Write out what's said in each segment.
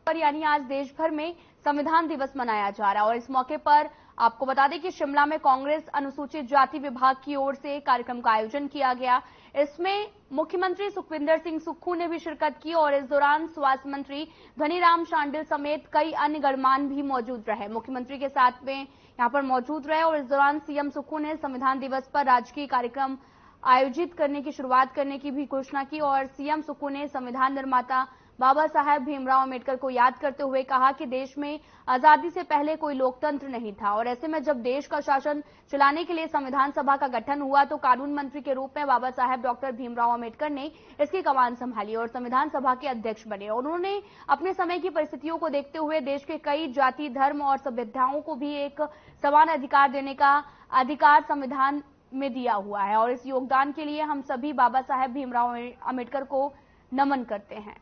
पर यानी आज देश भर में संविधान दिवस मनाया जा रहा है और इस मौके पर आपको बता दें कि शिमला में कांग्रेस अनुसूचित जाति विभाग की ओर से कार्यक्रम का आयोजन किया गया। इसमें मुख्यमंत्री सुखविंदर सिंह सुक्खू ने भी शिरकत की और इस दौरान स्वास्थ्य मंत्री धनीराम शांडिल समेत कई अन्य गणमान्य भी मौजूद रहे। मुख्यमंत्री के साथ में यहां पर मौजूद रहे और इस दौरान सीएम सुक्खू ने संविधान दिवस पर राजकीय कार्यक्रम आयोजित करने की शुरुआत करने की भी घोषणा की और सीएम सुक्खू ने संविधान निर्माता बाबा साहेब भीमराव अम्बेडकर को याद करते हुए कहा कि देश में आजादी से पहले कोई लोकतंत्र नहीं था और ऐसे में जब देश का शासन चलाने के लिए संविधान सभा का गठन हुआ तो कानून मंत्री के रूप में बाबा साहेब डॉक्टर भीमराव अम्बेडकर ने इसकी कमान संभाली और संविधान सभा के अध्यक्ष बने और उन्होंने अपने समय की परिस्थितियों को देखते हुए देश के कई जाति, धर्म और सभ्यताओं को भी एक समान अधिकार देने का अधिकार संविधान में दिया हुआ है और इस योगदान के लिए हम सभी बाबा साहेब भीमराव अम्बेडकर को नमन करते हैं।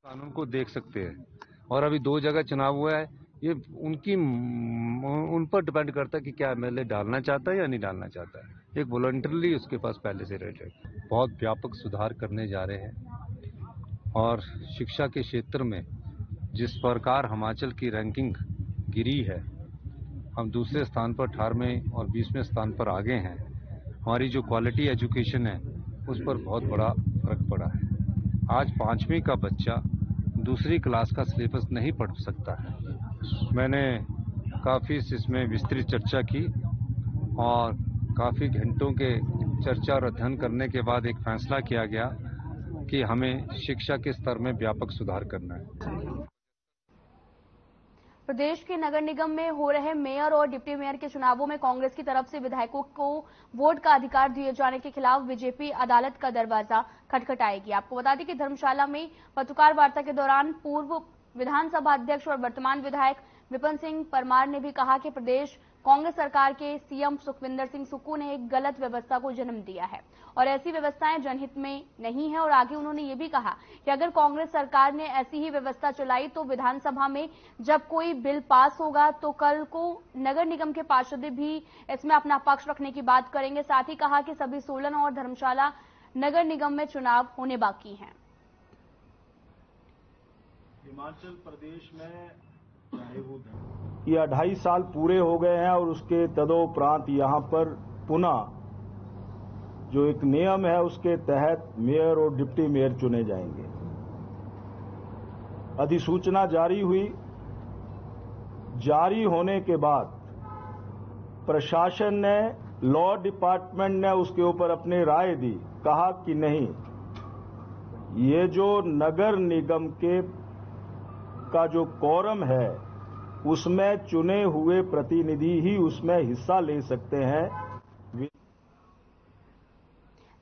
कानून को देख सकते हैं और अभी 2 जगह चुनाव हुआ है, ये उन पर डिपेंड करता है कि क्या एमएलए डालना चाहता है या नहीं डालना चाहता है। एक वॉलंटरली उसके पास पहले से रेट है। बहुत व्यापक सुधार करने जा रहे हैं और शिक्षा के क्षेत्र में जिस प्रकार हिमाचल की रैंकिंग गिरी है, हम दूसरे स्थान पर 18वें और 20वें स्थान पर आगे हैं। हमारी जो क्वालिटी एजुकेशन है उस पर बहुत बड़ा फर्क पड़ा है। आज 5वीं का बच्चा दूसरी क्लास का सिलेबस नहीं पढ़ सकता है। मैंने काफ़ी इसमें विस्तृत चर्चा की और काफ़ी घंटों के चर्चा और अध्ययन करने के बाद एक फैसला किया गया कि हमें शिक्षा के स्तर में व्यापक सुधार करना है। प्रदेश के नगर निगम में हो रहे मेयर और डिप्टी मेयर के चुनावों में कांग्रेस की तरफ से विधायकों को वोट का अधिकार दिए जाने के खिलाफ बीजेपी अदालत का दरवाजा खटखटाएगी। आपको बता दें कि धर्मशाला में पत्रकार वार्ता के दौरान पूर्व विधानसभा अध्यक्ष और वर्तमान विधायक विपिन सिंह परमार ने भी कहा कि प्रदेश कांग्रेस सरकार के सीएम सुखविंदर सिंह सुक्खू ने एक गलत व्यवस्था को जन्म दिया है और ऐसी व्यवस्थाएं जनहित में नहीं है और आगे उन्होंने ये भी कहा कि अगर कांग्रेस सरकार ने ऐसी ही व्यवस्था चलाई तो विधानसभा में जब कोई बिल पास होगा तो कल को नगर निगम के पार्षद भी इसमें अपना पक्ष रखने की बात करेंगे। साथ ही कहा कि सभी सोलन और धर्मशाला नगर निगम में चुनाव होने बाकी हैं। हिमाचल प्रदेश में ये 2.5 साल पूरे हो गए हैं और उसके तदोपरांत यहां पर पुनः जो एक नियम है उसके तहत मेयर और डिप्टी मेयर चुने जाएंगे। अधिसूचना जारी हुई, जारी होने के बाद प्रशासन ने, लॉ डिपार्टमेंट ने उसके ऊपर अपनी राय दी, कहा कि नहीं, ये जो नगर निगम के का जो कोरम है उसमें चुने हुए प्रतिनिधि ही उसमें हिस्सा ले सकते हैं।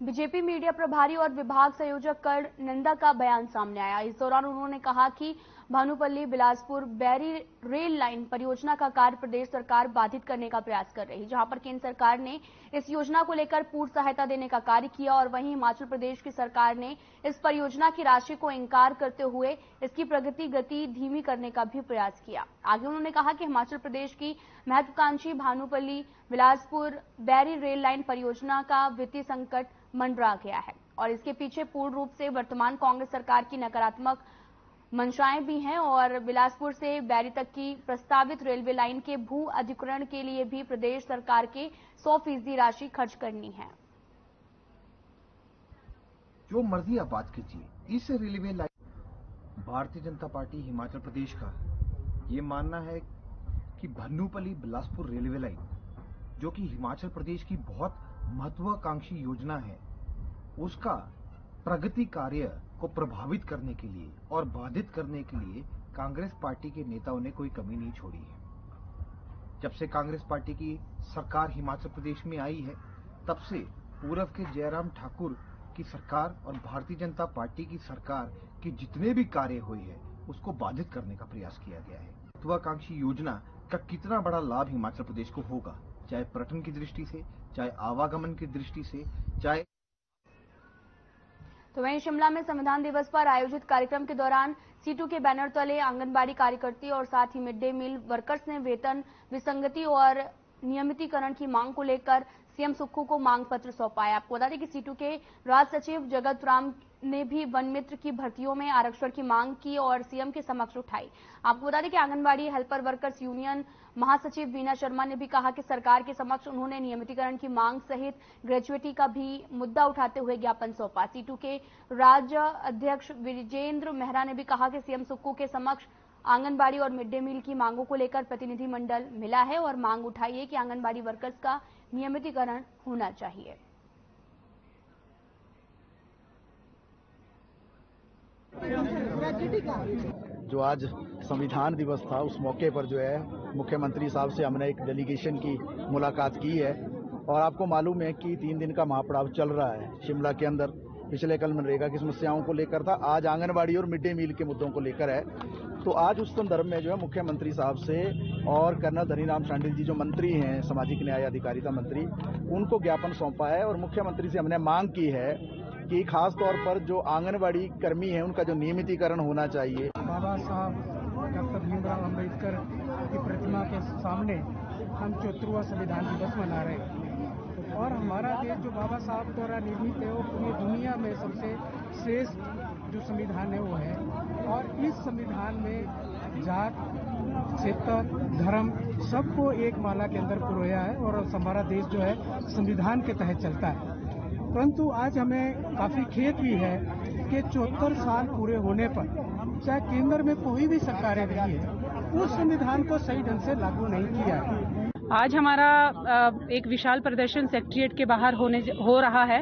बीजेपी मीडिया प्रभारी और विभाग संयोजक कर नंदा का बयान सामने आया। इस दौरान उन्होंने कहा कि भानुपल्ली बिलासपुर बैरी रेल लाइन परियोजना का कार्य प्रदेश सरकार बाधित करने का प्रयास कर रही, जहां पर केंद्र सरकार ने इस योजना को लेकर पूर्ण सहायता देने का कार्य किया और वहीं हिमाचल प्रदेश की सरकार ने इस परियोजना की राशि को इंकार करते हुए इसकी प्रगति गति धीमी करने का भी प्रयास किया। आगे उन्होंने कहा कि हिमाचल प्रदेश की महत्वाकांक्षी भानुपल्ली बिलासपुर बैरी रेल लाइन परियोजना का वित्तीय संकट मंडरा गया है और इसके पीछे पूर्ण रूप से वर्तमान कांग्रेस सरकार की नकारात्मक मंशाएं भी हैं और बिलासपुर से बैरी तक की प्रस्तावित रेलवे लाइन के भू अधिग्रहण के लिए भी प्रदेश सरकार के 100% राशि खर्च करनी है। जो मर्जी आप बात कीजिए, इस railway line, Bharatiya Janata party Himachal Pradesh का ये मानना है कि भानुपल्ली बिलासपुर रेलवे लाइन, जो कि हिमाचल प्रदेश की बहुत महत्वाकांक्षी योजना है, उसका प्रगति कार्य को प्रभावित करने के लिए और बाधित करने के लिए कांग्रेस पार्टी के नेताओं ने कोई कमी नहीं छोड़ी है। जब से कांग्रेस पार्टी की सरकार हिमाचल प्रदेश में आई है, तब से पूर्व के जयराम ठाकुर की सरकार और भारतीय जनता पार्टी की सरकार के जितने भी कार्य हुए हैं उसको बाधित करने का प्रयास किया गया है। महत्वाकांक्षी योजना का कितना बड़ा लाभ हिमाचल प्रदेश को होगा, चाहे पर्यटन की दृष्टि से, चाहे आवागमन की दृष्टि से, चाहे। तो वहीं शिमला में संविधान दिवस पर आयोजित कार्यक्रम के दौरान सीटू के बैनर तले आंगनबाड़ी कार्यकर्ती और साथ ही मिड डे मील वर्कर्स ने वेतन विसंगति और नियमितीकरण की मांग को लेकर सीएम सुक्खू को मांग पत्र सौंपा है। आपको बता दें कि सीटू के राज्य सचिव जगत राम ने भी वन मित्र की भर्तियों में आरक्षण की मांग की और सीएम के समक्ष उठाई। आपको बता दें कि आंगनबाड़ी हेल्पर वर्कर्स यूनियन महासचिव वीना शर्मा ने भी कहा कि सरकार के समक्ष उन्होंने नियमितीकरण की मांग सहित ग्रेजुएटी का भी मुद्दा उठाते हुए ज्ञापन सौंपा। सीटू के राज्य अध्यक्ष विजेंद्र मेहरा ने भी कहा कि सीएम सुक्खू के समक्ष आंगनबाड़ी और मिड डे मील की मांगों को लेकर प्रतिनिधिमंडल मिला है और मांग उठाई है कि आंगनबाड़ी वर्कर्स का नियमितीकरण होना चाहिए। जो आज संविधान दिवस था उस मौके पर जो है मुख्यमंत्री साहब से हमने एक डेलीगेशन की मुलाकात की है और आपको मालूम है कि 3 दिन का महापड़ाव चल रहा है शिमला के अंदर। पिछले कल मनरेगा की समस्याओं को लेकर था, आज आंगनबाड़ी और मिड डे मील के मुद्दों को लेकर है। तो आज उस संदर्भ में जो है मुख्यमंत्री साहब से और कर्नल धनीराम शांडिल जी जो मंत्री हैं सामाजिक न्याय अधिकारिता मंत्री, उनको ज्ञापन सौंपा है और मुख्यमंत्री से हमने मांग की है कि खास तौर पर जो आंगनबाड़ी कर्मी है उनका जो नियमितीकरण होना चाहिए। बाबा साहब डॉक्टर भीमराव अम्बेडकर की प्रतिमा के सामने हम 74वां संविधान दिवस मना रहे हैं और हमारा देश जो बाबा साहब द्वारा निर्मित है वो पूरी दुनिया में सबसे श्रेष्ठ जो संविधान है वो है और इस संविधान में जात, क्षेत्र, धर्म सबको एक माला के अंदर पुरोया है और हमारा देश जो है संविधान के तहत चलता है। परंतु आज हमें काफी खेद भी है कि 74 साल पूरे होने पर चाहे केंद्र में कोई भी सरकारें रही है उस संविधान को सही ढंग से लागू नहीं किया है। आज हमारा एक विशाल प्रदर्शन सेक्रेटेरिएट के बाहर हो रहा है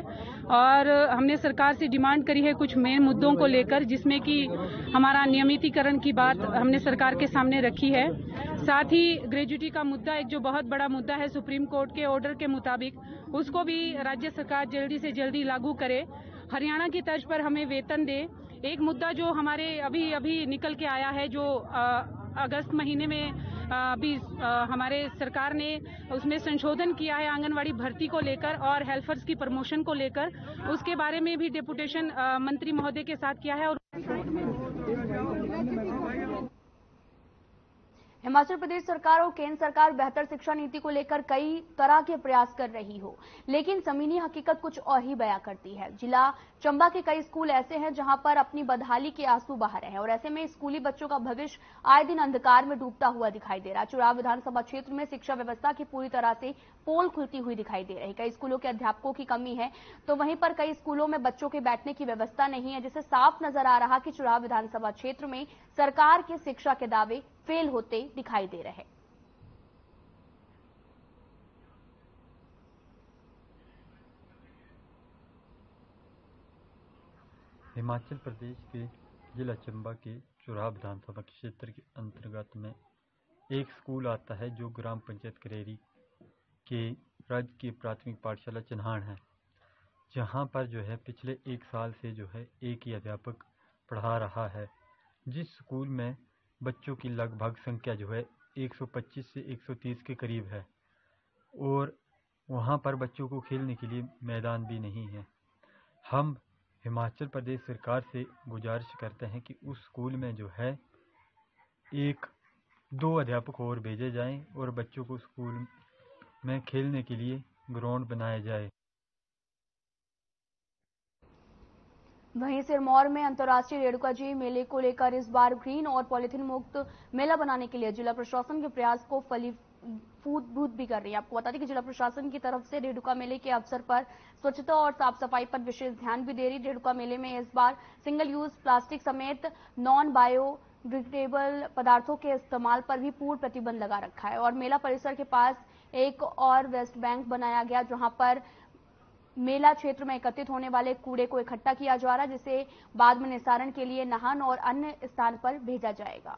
और हमने सरकार से डिमांड करी है कुछ मेन मुद्दों को लेकर, जिसमें कि हमारा नियमितीकरण की बात हमने सरकार के सामने रखी है। साथ ही ग्रेजुएटी का मुद्दा एक जो बहुत बड़ा मुद्दा है सुप्रीम कोर्ट के ऑर्डर के मुताबिक, उसको भी राज्य सरकार जल्दी से जल्दी लागू करे। हरियाणा की तर्ज पर हमें वेतन दे। एक मुद्दा जो हमारे अभी निकल के आया है, जो अगस्त महीने में अभी हमारे सरकार ने उसमें संशोधन किया है आंगनवाड़ी भर्ती को लेकर और हेल्पर्स की प्रमोशन को लेकर, उसके बारे में भी डेपुटेशन मंत्री महोदय के साथ किया है। और हिमाचल प्रदेश सरकार और केंद्र सरकार बेहतर शिक्षा नीति को लेकर कई तरह के प्रयास कर रही हो, लेकिन जमीनी हकीकत कुछ और ही बयां करती है। जिला चंबा के कई स्कूल ऐसे हैं जहां पर अपनी बदहाली के आंसू बहा रहे हैं और ऐसे में स्कूली बच्चों का भविष्य आए दिन अंधकार में डूबता हुआ दिखाई दे रहा है। चुराव विधानसभा क्षेत्र में शिक्षा व्यवस्था की पूरी तरह से पोल खुलती हुई दिखाई दे रही। कई स्कूलों के अध्यापकों की कमी है तो वहीं पर कई स्कूलों में बच्चों के बैठने की व्यवस्था नहीं है, जिससे साफ नजर आ रहा कि चुराव विधानसभा क्षेत्र में सरकार के शिक्षा के दावे फेल होते दिखाई दे रहे। हिमाचल प्रदेश के जिला चंबा के चुराव विधानसभा क्षेत्र के अंतर्गत में एक स्कूल आता है जो ग्राम पंचायत करेरी के राजकीय प्राथमिक पाठशाला चिन्हाड़ है, जहां पर जो है पिछले 1 साल से जो है एक ही अध्यापक पढ़ा रहा है। जिस स्कूल में बच्चों की लगभग संख्या जो है 125 से 130 के करीब है और वहां पर बच्चों को खेलने के लिए मैदान भी नहीं है। हम हिमाचल प्रदेश सरकार से गुजारिश करते हैं कि उस स्कूल में जो है 1-2 अध्यापक और भेजे जाएं और बच्चों को स्कूल में खेलने के लिए ग्राउंड बनाया जाए। वहीं सिरमौर में अंतर्राष्ट्रीय रेणुका जी मेले को लेकर इस बार ग्रीन और पॉलिथीन मुक्त मेला बनाने के लिए जिला प्रशासन के प्रयास को फलीभूत भी कर रही है। आपको बता दें कि जिला प्रशासन की तरफ से रेणुका मेले के अवसर पर स्वच्छता और साफ सफाई पर विशेष ध्यान भी दे रही। रेणुका मेले में इस बार सिंगल यूज प्लास्टिक समेत नॉन बायोडिग्रेडेबल पदार्थों के इस्तेमाल पर भी पूर्ण प्रतिबंध लगा रखा है और मेला परिसर के पास एक और वेस्ट बैंक बनाया गया, जहां पर मेला क्षेत्र में एकत्रित होने वाले कूड़े को इकट्ठा किया जा रहा है, जिसे बाद में निस्तारण के लिए नाहन और अन्य स्थान पर भेजा जाएगा।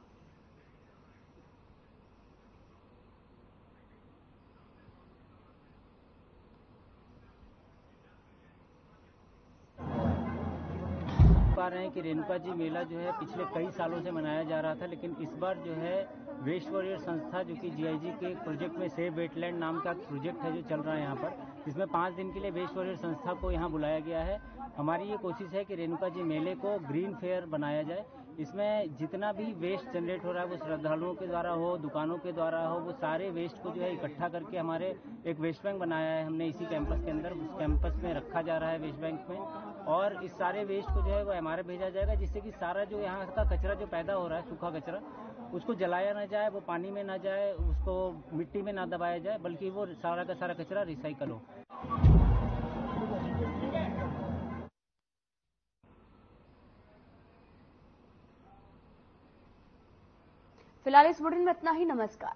पा रहे हैं कि रेणुका जी मेला जो है पिछले कई सालों से मनाया जा रहा था, लेकिन इस बार जो है वेस्ट वॉरियर संस्था जो कि जीआईजी के प्रोजेक्ट में सेव वेटलैंड नाम का प्रोजेक्ट है जो चल रहा है यहाँ पर, जिसमें 5 दिन के लिए वेस्ट वॉरियर संस्था को यहाँ बुलाया गया है। हमारी ये कोशिश है कि रेणुका जी मेले को ग्रीन फेयर बनाया जाए, इसमें जितना भी वेस्ट जनरेट हो रहा है वो श्रद्धालुओं के द्वारा हो, दुकानों के द्वारा हो, वो सारे वेस्ट को जो है इकट्ठा करके हमारे एक वेस्ट बैंक बनाया है हमने इसी कैंपस के अंदर। उस कैंपस में रखा जा रहा है वेस्ट बैंक में, और इस सारे वेस्ट को जो है वो हमारे भेजा जाएगा, जिससे कि सारा जो यहाँ का कचरा जो पैदा हो रहा है, सूखा कचरा, उसको जलाया ना जाए, वो पानी में ना जाए, उसको मिट्टी में ना दबाया जाए, बल्कि वो सारा का सारा कचरा रिसाइकल हो। फिलहाल इस बुलेटिन में इतना ही। नमस्कार।